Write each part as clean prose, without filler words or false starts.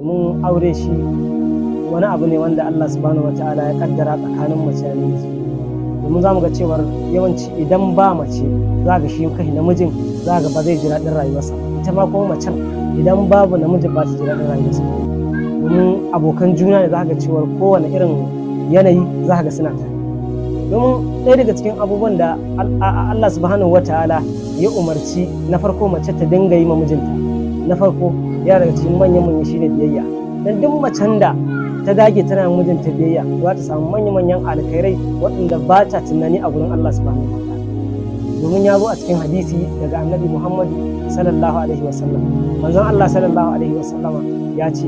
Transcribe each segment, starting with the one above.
mun aure shi wani abu ne wanda Allah subhanahu wataala ya kaddara tsakanin mace da namiji, domin za mu ga cewar yawanci idan ba mace za ga shi kai namijin za ga ba zai ji daɗin rayuwarsa, ita ma kuma macen idan babu namijin ba ta ji daɗin rayuwarsa, domin abokan juna ne za ga cewar kowane irin yanayi za ga suna tare. Domin ɗaya daga cikin abubuwan da Allah subhanahu wataala ya umarci na farko mace ta dinga yi ma mijinta, na farko yana daga cikin manyan shine biyayya. Dan duk macen da ta dage tana mijinta biyayya za ta samu manyan alkhairai waɗanda ba ta tunani a gurin Allah subhanahu wataala. Domin ya zo a cikin hadisi daga Annabi Muhammad sallallahu alaihi wasallam, manzon Allah sallallahu alaihi wasallama ya ce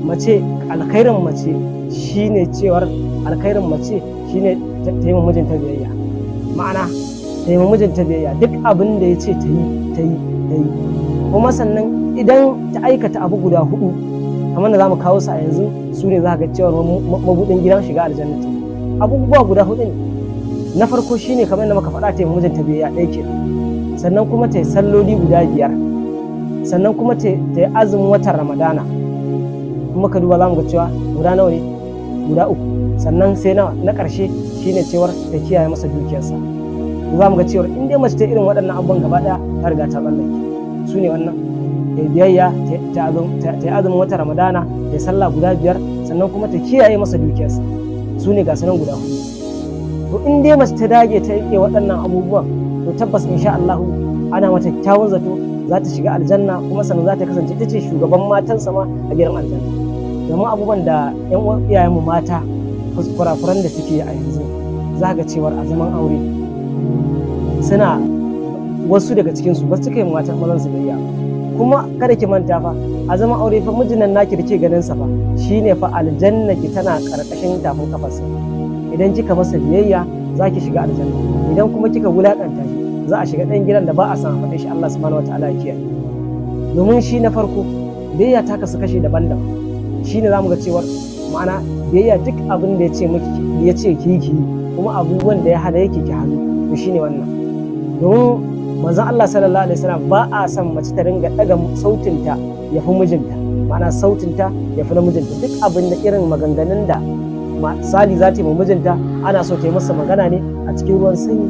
mace alkhairin mace shine cewar alkhairin mace shine ta yi mijinta biyayya, ma'ana ta yi mijinta biyayya, duk abin da ya ce ta yi kuma sannan idan ta aikata abu guda hudu kamar da za mu kawo su a yanzu, su ne za ga cewa mabudin gidan shiga aljanna. Abubuwa guda hudu ne. Na farko shine kamar da muka faɗa, ta yi mijinta biyayya ɗaya ke, sannan kuma ta yi salloli guda 5, sannan kuma ta yi azumin watan Ramadana. Kuma ka duba za mu ga cewa guda nawa ne? Guda 3. Sannan sai na ƙarshe shine cewar ta kiyaye masa dukiyarsa. Za mu ga cewar in dai mace ta irin waɗannan abubuwan gaba ɗaya ta riga ta tsallake. Su ne wannan, ta yi biyayya, ta yi azumin watan Ramadana, ta yi sallah guda 5, sannan kuma ta kiyaye masa dukiyarsa. Su ne ga sanan guda 4. To in dai mace ta dage ta rike waɗannan abubuwan, to tabbas insha Allah ana mata kyawun zato za ta shiga aljanna, kuma sannan za ta kasance ita ce shugaban matansa ma a gidan aljanna. Domin abubuwan da iyayenmu mata kurakuran da suke a yanzu za ga cewar a zaman aure suna wasu daga cikinsu ba su cika yin mazan su biyayya. Kuma kada ki manta fa a zaman aure fa mijinan naki da ke ganin sa fa shine fa aljanna ki tana karkashin tafin kafarsa. Idan kika masa biyayya za ki shiga aljanna, idan kuma kika wulakanta shi za a shiga ɗan gidan da ba a san a faɗe shi. Allah subhanahu wataala ya kiyaye. Domin shi na farko biyayya ta kasu kashi daban-daban. Shine zamu ga cewar ma'ana biyayya duk abin da ya ce miki ya ce ki kuma abubuwan da ya hana yake ki hannu, to shine wannan. Domin manzon Allah sallallahu alaihi wasallam ba a son mace ta ringa daga sautinta ya fi mijinta, ma'ana sautinta ya fi na mijinta. Duk abin da irin maganganun da Sali za ta yi ma mijinta ana so ta yi masa magana ne a cikin ruwan sanyi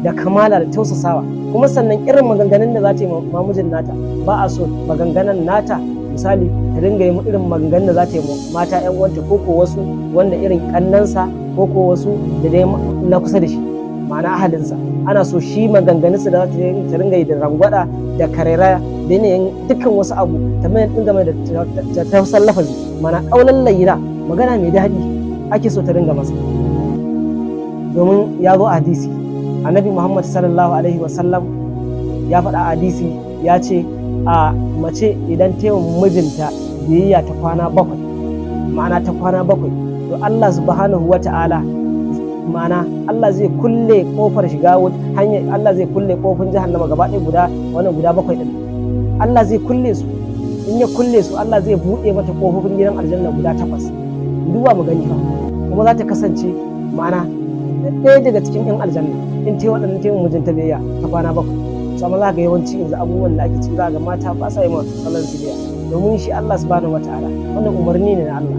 da kamala da tausasawa. Kuma sannan irin maganganun da za ta yi ma mijin nata ba a so maganganun nata misali ta dinga yi irin maganganun da za ta yi mata yan uwanta ko wasu wanda irin kannansa ko wasu da dai na kusa da shi, ma'ana ahalinsa. Ana so shi maganganunsa da za ta dinga yi da rangwada da karera da yanayin dukkan wasu abu ta mai dinga mai da tausan lafazi, ma'ana kaulan layira, magana mai daɗi ake so ta dinga masa. Domin ya zo a hadisi Annabi Muhammad sallallahu alaihi wasallam ya faɗa a hadisi ya ce a mace idan ta yi mijinta biyayya ta kwana 7, ma'ana ta kwana 7, to Allah subhanahu wata'ala ma'ana Allah zai kulle kofar shiga hanyar, Allah zai kulle kofin jahannama gaba ɗaya guda 7 ɗin. Allah zai kulle su. In ya kulle su Allah zai buɗe mata kofofin gidan aljanna guda 8. Duba mu gani fa, kuma za ta kasance ma'ana ɗaya daga cikin 'yan aljanna in ta yi waɗannan ta yi mijinta biyayya ta kwana 7. Sama za ga yawanci yanzu abubuwan da ake ci za ga mata ba sa yi ma salon su biya, domin shi Allah subhanahu wataala wannan umarni ne na Allah.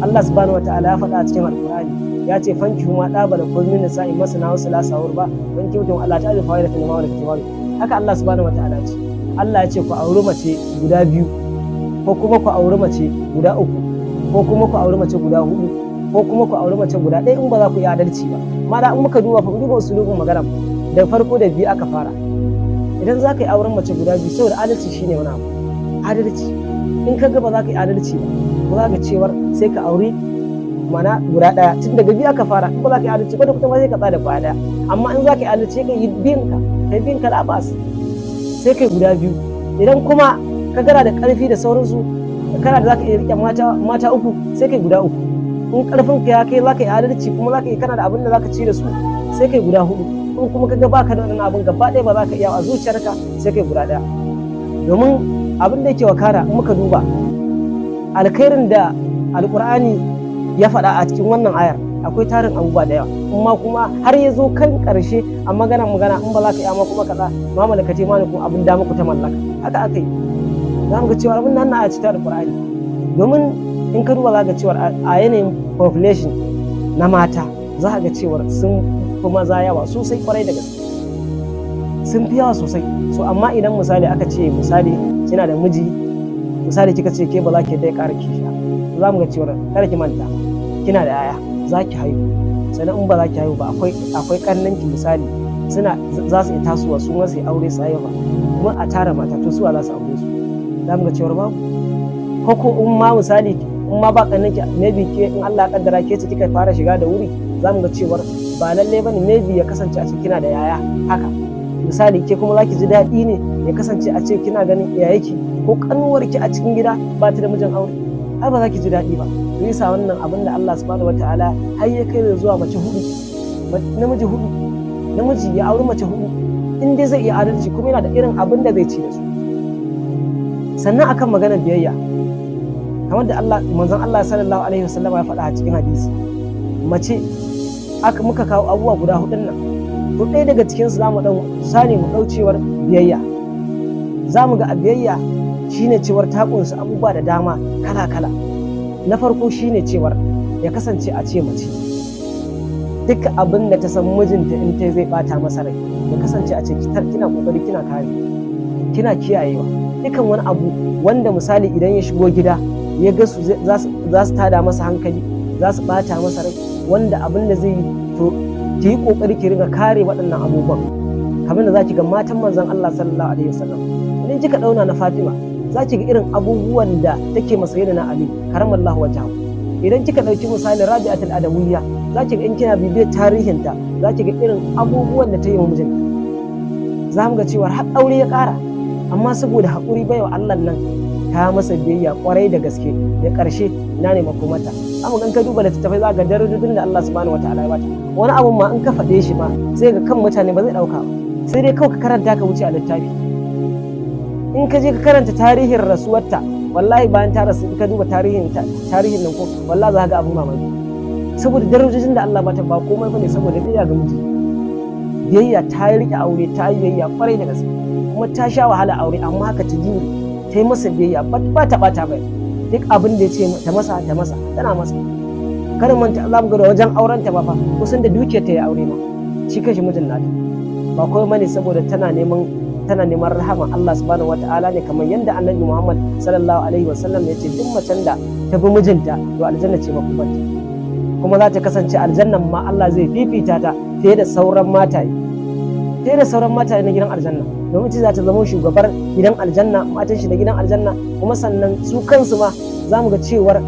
Allah subhanahu wataala ya faɗa a cikin alkur'ani ya ce fanki huma ɗaba da kulmin nisa'i masana wasu lasawar ba fanki mutum Allah ta alifa da tanima wa da katiba. Haka Allah subhanahu wataala ce, Allah ya ce ku auri mace guda 2 ko kuma ku auri mace guda 3 ko kuma ku auri mace guda 4 ko kuma ku auri mace guda 1 in ba za ku yi adalci ba. Amma da in muka duba usulubin magana da farko da 2 aka fara. Idan za ka yi auren mace guda 2 saboda adalci shine wani abu, adalci. In ka ga ba za ka yi adalci ba za ka cewar sai ka aure mana guda 1 tun daga 2 aka fara. In ba za ka yi adalci ba da kuma sai ka tsada kwaya 1, amma in za ka yi adalci ka yi bin ka labas sai kai guda 2. Idan kuma ka gara da karfi da sauransu kana da za ka iya rike mata 3 sai kai guda 3. In karfin ka ya kai za ka yi adalci kuma za ka yi kana da abin da za ka ci da su sai kai guda 4. In kuma kaga baka da wannan abin gaba ɗaya ba za ka iya a zuciyarka sai kai guda 1. Domin abin da yake wakara in muka duba alkhairin da alkur'ani ya faɗa a cikin wannan ayar akwai tarin abubuwa da yawa, amma kuma har ya zo kan karshe a magana in ba za ka yi amma kuma kaza ma malakace ma kuma abin da muku ta mallaka, haka aka yi. Za mu ga cewa abin nan na a cikin Alƙur'ani, domin in ka duba za ga cewa a yanayin population na mata za ga cewa sun fi maza yawa sosai kwarai da gaske, sun fi yawa sosai. So amma idan misali aka ce misali kina da miji, misali kika ce ke ba za ki dai ƙara kishiya, za mu ga cewa kada ki manta kina da yaya za ki haihu, sannan in ba za ki haihu ba akwai ƙannanki misali suna za su iya tasowa su ma su yi aure su haihu kuma a tara mata, to suwa za su aure su? Za mu ga cewa babu. Ko in ma misali in ma ba ƙannanki maybe ke in Allah ya kaddara ke ce kika fara shiga da wuri, za mu ga cewa ba lalle bane maybe ya kasance a ce kina da yaya haka misali, ke kuma za ki ji daɗi ne ya kasance a ce kina ganin iyayeki ko ƙanuwarki a cikin gida ba ta da mijin aure, ai ba za ki ji daɗi ba. To yasa wannan abin da Allah subhanahu wataala har ya kai zuwa mace hudu, namiji ya auri mace hudu in dai zai iya adalci kuma yana da irin abin da zai ci da su. Sannan akan maganar biyayya, kamar da manzon Allah sallallahu alaihi wasallam ya faɗa a cikin hadisi, mace muka kawo abubuwa guda hudun nan, to ɗaya daga cikin su zamu misali mu ɗaucewar biyayya. Zamu ga a biyayya shine cewar ta kunsa abubuwa da dama kala-kala. Na farko shine cewar ya kasance a ce mace duk abin da ta san mijinta in ta zai bata masa rai, ya kasance a ce kina kokari kina kare, kina kiyayewa dukan wani abu wanda misali idan ya shigo gida ya ga su za su tada masa hankali, za su bata masa rai, wanda abin da zai yi to ki yi kokari ki riga kare waɗannan abubuwan. Kamar da zaki ga matan manzon Allah sallallahu alaihi wasallam, idan kika dauna na Fatima za ki ga irin abubuwan da take masa yadda na Ali karamallahu wajhahu. Idan kika ɗauki misali Rabi'atul Adawiyya, za ki ga in kina bibiyar tarihinta za ki ga irin abubuwan da ta yi wa mijinta. Za mu ga cewa har aure ya ƙara, amma saboda haƙuri baiwa Allah nan ta masa biyayya kwarai da gaske, da ƙarshe na ne makomata. Amma in ka duba littattafai za ga darajojin da Allah subhanahu wataala ya bata, wani abun ma in ka faɗe shi ma sai ga kan mutane ba zai ɗauka ba, sai dai kawai ka karanta ka wuce a littafi. In ka je ka karanta tarihin rasuwarta, wallahi bayan ta rasu in ka duba tarihin nan ko wallahi za ka ga abun mamaki, saboda darajojin da Allah bata ba komai bane saboda biyayya ga miji. Biyayya ta yi rike aure, ta yi biyayya kwarai da gaske, kuma ta sha wahala aure amma haka ta jure ta yi masa biyayya ba ta bata bai, duk abin da ya ce ta masa tana masa. Kada manta Allah ga wajen auren ta ba fa kusan da dukiyar ta ya aure ma shi kanshi mijin nata, ba komai bane saboda tana neman rahama Allah subhanahu wataala ne, kamar yadda Annabi Muhammad sallallahu alaihi wasallam ya ce duk macen da ta bi mijinta to aljanna ce makomanta, kuma za ta kasance aljannan ma Allah zai fifita ta fiye da sauran mataye na gidan aljanna, domin ce za ta zama shugabar gidan aljanna, matan shi da gidan aljanna. Kuma sannan su kansu ma za mu ga cewar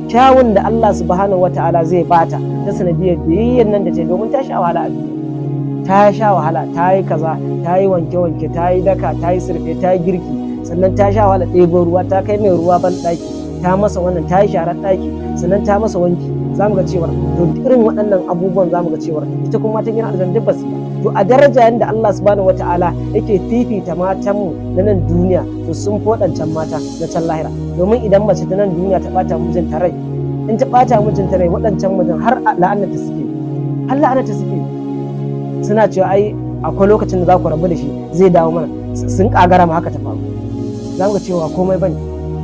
kyawun da Allah subhanahu wataala zai bata ta sanadiyar biyayyar nan da ce, domin ta sha wahala a duniya, ta sha wahala, ta yi kaza, ta yi wanke-wanke, ta yi daka, ta yi surfe, ta yi girki, sannan ta sha wahala ɗebo ruwa, ta kai mai ruwa ban ɗaki, ta masa wannan, ta yi sharar ɗaki, sannan ta masa wanki. Za mu ga cewar to irin waɗannan abubuwan za mu ga cewar ita kuma matan gidan aljanna duk ba su ba. To a daraja yadda Allah subhanahu wataala yake fifita matanmu na nan duniya, to sun fi waɗancan mata na can lahira. Domin idan mace ta nan duniya ta ɓata mijinta rai, in ta ɓata mijinta rai, waɗancan mijin har la'anata suke, suna cewa ai akwai lokacin da za ku rabu da shi zai dawo mana, sun kagara ma haka ta faru. Za mu ga cewa komai bane,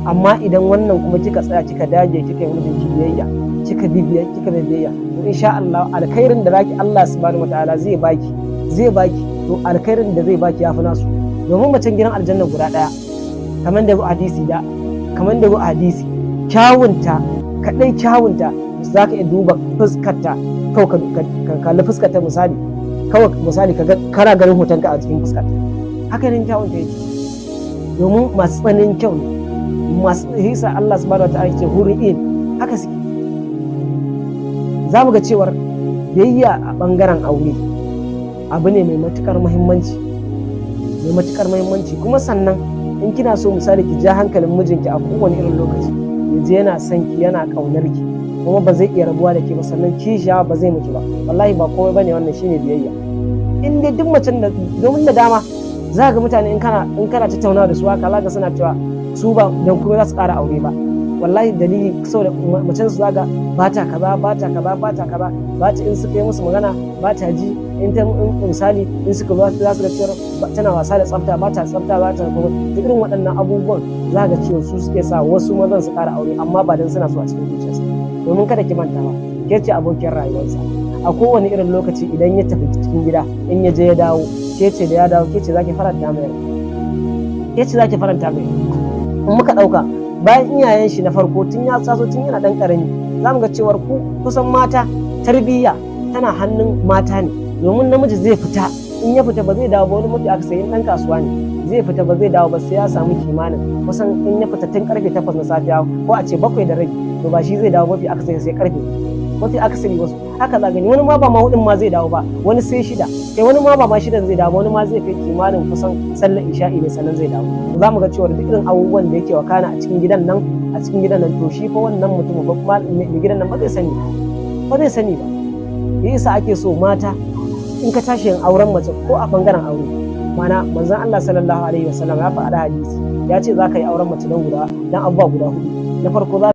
amma idan wannan kuma kika tsaya kika dage kika yi mijinki biyayya, kika biyayya, to insha Allah alkhairin da zaki Allah subhanahu wataala zai baki, to alkhairin da zai baki yafi nasu. Domin macen gidan aljanna guda daya, kamar da hadisi kyawunta zaka iya duba fuskarta, kawai ka kalli fuskarta misali ka ga kana ganin hotonka a cikin fuskarta, haka ne kyawunta yake. Domin masu tsananin kyau ne, masu hisa Allah subhanahu wataala yake huri'in haka suke. Za mu ga cewar biyayya a ɓangaren aure abu ne mai matuƙar muhimmanci, kuma sannan in kina so misali ki ja hankalin mijinki a kowane irin lokaci, yaji yana son ki, yana ƙaunar ki, kuma ba zai iya rabuwa da ke ba, sannan kishiya ba zai miki ba, wallahi ba komai bane wannan shine biyayya. In dai duk macen da, domin da dama za ga mutane in kana tattaunawa da su haka za ga suna cewa su ba don kuma za su ƙara aure ba, wallahi dalili saboda macen su zaga ba ta kaza ba ta kaza ba ta kaza, ba ta in suka yi musu magana ba ta ji, in ta misali in suka zo za su ga cewa tana wasa da tsafta ba ta tsafta ba ta kuma da irin waɗannan abubuwan za ga cewa su suke sa wasu mazan su ƙara aure amma ba dan suna so a cikin zuciyarsa. Domin kada ki manta ba ke ce abokiyar rayuwarsa a kowane irin lokaci idan ya tafi cikin gida in ya je ya dawo ke ce da ya dawo ke ce zaki faranta mai ke ce zaki faranta mai. In muka ɗauka bayan iyayen shi na farko tun ya taso tun yana ɗan ƙarami za mu ga cewar kusan mata tarbiyya tana hannun mata ne, domin namiji zai fita in ya fita ba zai dawo ba, wani mafi akasari ɗan kasuwa ne zai fita ba zai dawo ba sai ya samu kimanin kusan in ya fita tun karfe 8 na safiya ko a ce 7:30 to ba shi zai dawo mafi akasari sai karfe mafi akasari wasu haka za gani, wani ma ba ma hudun ma zai dawo ba, wani sai 6 kai wani ma ba ma 6 zai dawo, wani ma zai kai kimanin kusan sallar isha'i ne sannan zai dawo. Za mu ga cewa duk irin abubuwan da yake wakana a cikin gidan nan to shi fa wannan mutumin ba kuma mai gidan nan ba zai sani ba yasa ake so mata in ka tashi yin auren mace ko a bangaren aure, mana manzon Allah sallallahu alaihi wasallam ya faɗa hadisi ya ce za ka yi auren mace dan abubuwa guda 4. Na farko